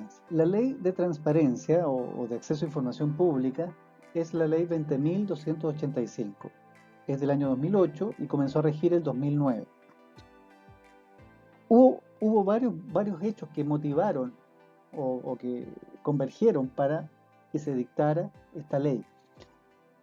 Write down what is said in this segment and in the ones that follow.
transparencia. La ley de transparencia o de acceso a información pública es la ley 20.285. Es del año 2008 y comenzó a regir el 2009. Hubo varios hechos que motivaron o que convergieron para que se dictara esta ley.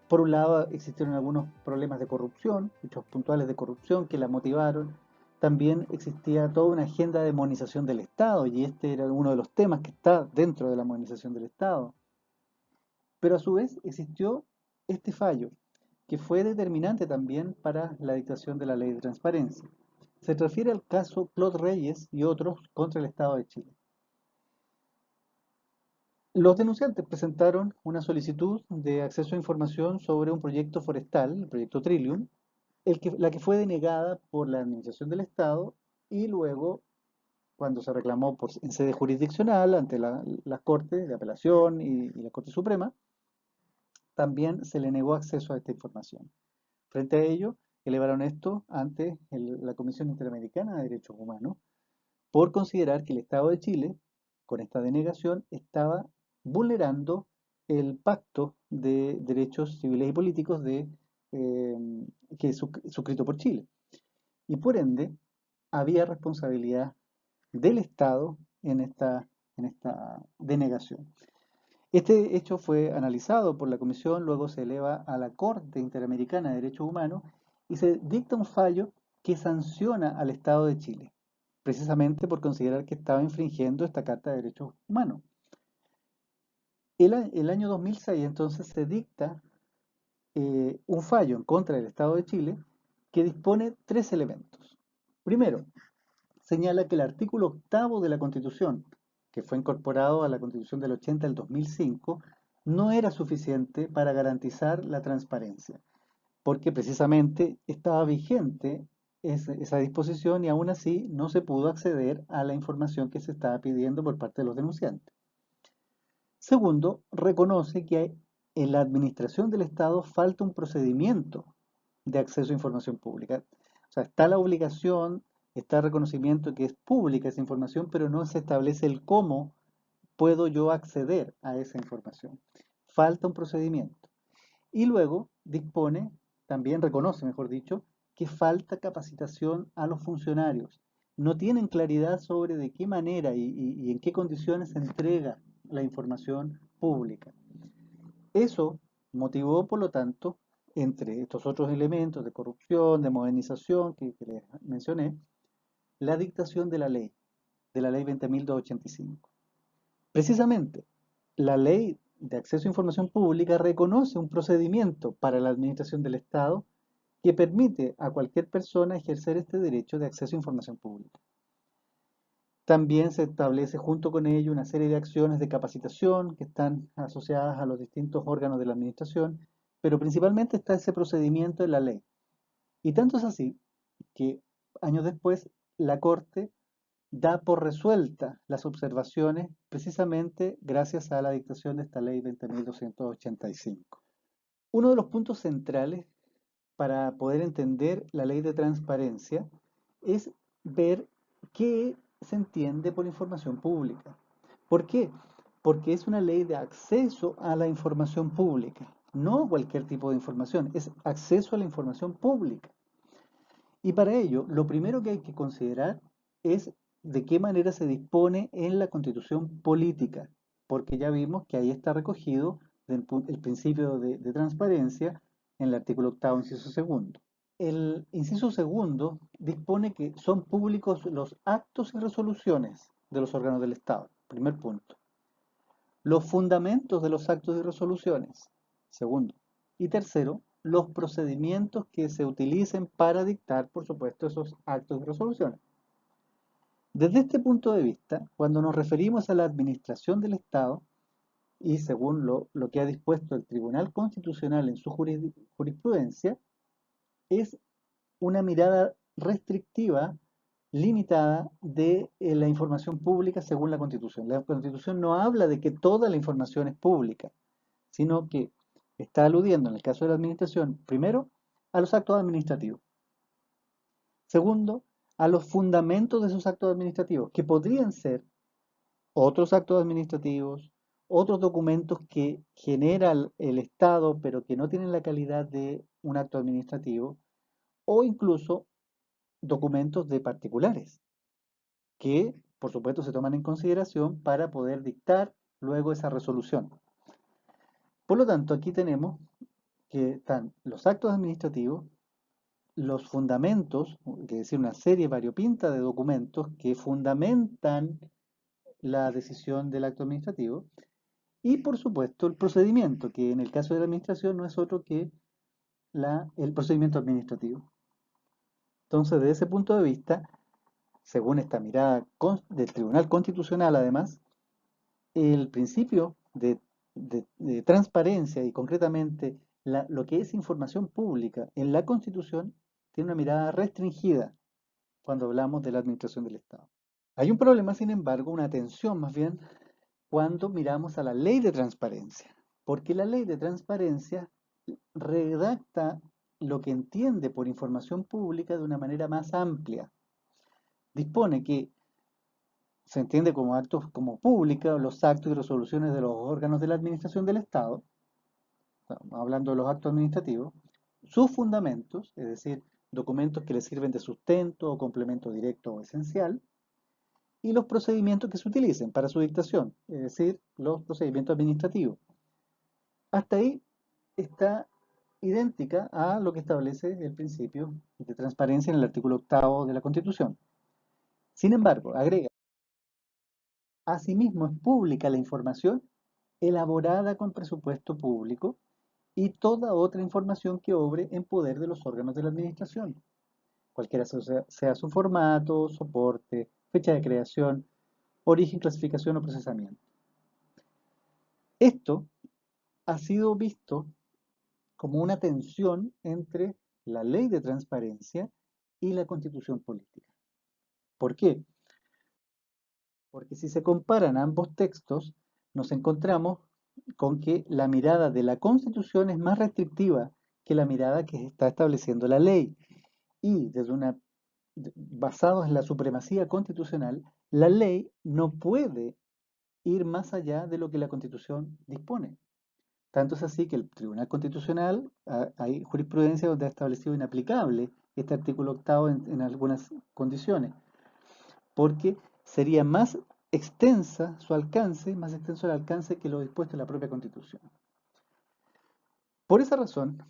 Por un lado, existieron algunos problemas de corrupción, hechos puntuales de corrupción que la motivaron. También existía toda una agenda de demonización del Estado, y este era uno de los temas que está dentro de la demonización del Estado. Pero a su vez existió este fallo, que fue determinante también para la dictación de la ley de transparencia. Se refiere al caso Claude Reyes y otros contra el Estado de Chile. Los denunciantes presentaron una solicitud de acceso a información sobre un proyecto forestal, el proyecto Trillium, la que fue denegada por la Administración del Estado y luego, cuando se reclamó en sede jurisdiccional ante las Cortes de Apelación y la Corte Suprema, también se le negó acceso a esta información. Frente a ello, elevaron esto ante la Comisión Interamericana de Derechos Humanos por considerar que el Estado de Chile, con esta denegación, estaba vulnerando el pacto de derechos civiles y políticos eh, que es suscrito por Chile. Y por ende, había responsabilidad del Estado en esta denegación. Este hecho fue analizado por la Comisión, luego se eleva a la Corte Interamericana de Derechos Humanos y se dicta un fallo que sanciona al Estado de Chile, precisamente por considerar que estaba infringiendo esta Carta de Derechos Humanos. El año 2006 entonces se dicta un fallo en contra del Estado de Chile que dispone tres elementos. Primero, señala que el artículo octavo de la Constitución, que fue incorporado a la Constitución del 80 del 2005, no era suficiente para garantizar la transparencia, porque precisamente estaba vigente esa disposición y aún así no se pudo acceder a la información que se estaba pidiendo por parte de los denunciantes. Segundo, reconoce que en la administración del Estado falta un procedimiento de acceso a información pública. O sea, está la obligación, está el reconocimiento que es pública esa información, pero no se establece el cómo puedo yo acceder a esa información. Falta un procedimiento. Y luego dispone, también reconoce, mejor dicho, que falta capacitación a los funcionarios. No tienen claridad sobre de qué manera y en qué condiciones se entrega la información pública. Eso motivó, por lo tanto, entre estos otros elementos de corrupción, de modernización que les mencioné, la dictación de la ley 20.285. Precisamente, la ley de acceso a información pública reconoce un procedimiento para la administración del Estado que permite a cualquier persona ejercer este derecho de acceso a información pública. También se establece junto con ello una serie de acciones de capacitación que están asociadas a los distintos órganos de la administración, pero principalmente está ese procedimiento en la ley. Y tanto es así que años después la Corte da por resuelta las observaciones precisamente gracias a la dictación de esta ley 20.285. Uno de los puntos centrales para poder entender la ley de transparencia es ver qué se entiende por información pública. ¿Por qué? Porque es una ley de acceso a la información pública, no cualquier tipo de información, es acceso a la información pública. Y para ello, lo primero que hay que considerar es de qué manera se dispone en la Constitución política, porque ya vimos que ahí está recogido el principio de transparencia en el artículo octavo, inciso segundo. El inciso segundo dispone que son públicos los actos y resoluciones de los órganos del Estado, primer punto. Los fundamentos de los actos y resoluciones, segundo. Y tercero, los procedimientos que se utilicen para dictar, por supuesto, esos actos y resoluciones. Desde este punto de vista, cuando nos referimos a la administración del Estado, y según lo que ha dispuesto el Tribunal Constitucional en su jurisprudencia, es una mirada restrictiva, limitada de la información pública según la Constitución. La Constitución no habla de que toda la información es pública, sino que está aludiendo, en el caso de la administración, primero, a los actos administrativos. Segundo, a los fundamentos de esos actos administrativos, que podrían ser otros actos administrativos, otros documentos que genera el Estado, pero que no tienen la calidad de un acto administrativo, o incluso documentos de particulares, que por supuesto se toman en consideración para poder dictar luego esa resolución. Por lo tanto, aquí tenemos que están los actos administrativos, los fundamentos, es decir, una serie variopinta de documentos que fundamentan la decisión del acto administrativo, y por supuesto el procedimiento, que en el caso de la administración no es otro que el procedimiento administrativo. Entonces, desde ese punto de vista, según esta mirada del Tribunal Constitucional, además, el principio de transparencia y concretamente lo que es información pública en la Constitución tiene una mirada restringida cuando hablamos de la administración del Estado. Hay un problema, sin embargo, una tensión más bien, cuando miramos a la ley de transparencia, porque la ley de transparencia redacta lo que entiende por información pública de una manera más amplia. Dispone que se entiende como actos como pública los actos y resoluciones de los órganos de la administración del Estado, hablando de los actos administrativos, sus fundamentos, es decir, documentos que le sirven de sustento o complemento directo o esencial, y los procedimientos que se utilicen para su dictación, es decir, los procedimientos administrativos. Hasta ahí está idéntica a lo que establece el principio de transparencia en el artículo 8 de la Constitución. Sin embargo, agrega, asimismo es pública la información elaborada con presupuesto público y toda otra información que obre en poder de los órganos de la administración, cualquiera sea su formato, soporte, fecha de creación, origen, clasificación o procesamiento. Esto ha sido visto como una tensión entre la ley de transparencia y la constitución política. ¿Por qué? Porque si se comparan ambos textos, nos encontramos con que la mirada de la constitución es más restrictiva que la mirada que está estableciendo la ley. Y basados en la supremacía constitucional, la ley no puede ir más allá de lo que la constitución dispone. Tanto es así que el Tribunal Constitucional, hay jurisprudencia donde ha establecido inaplicable este artículo 8 en algunas condiciones, porque sería más extensa su alcance, más extenso el alcance que lo dispuesto en la propia Constitución. Por esa razón,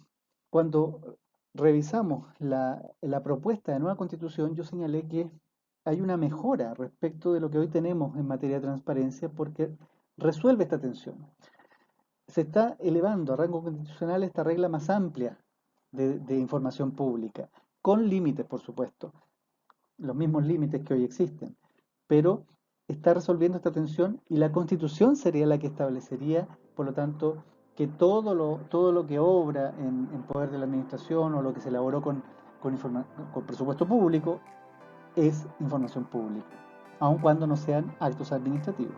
cuando revisamos la propuesta de nueva Constitución, yo señalé que hay una mejora respecto de lo que hoy tenemos en materia de transparencia porque resuelve esta tensión. Se está elevando a rango constitucional esta regla más amplia de información pública, con límites, por supuesto, los mismos límites que hoy existen, pero está resolviendo esta tensión y la Constitución sería la que establecería, por lo tanto, que todo lo que obra en poder de la administración o lo que se elaboró con presupuesto público es información pública, aun cuando no sean actos administrativos.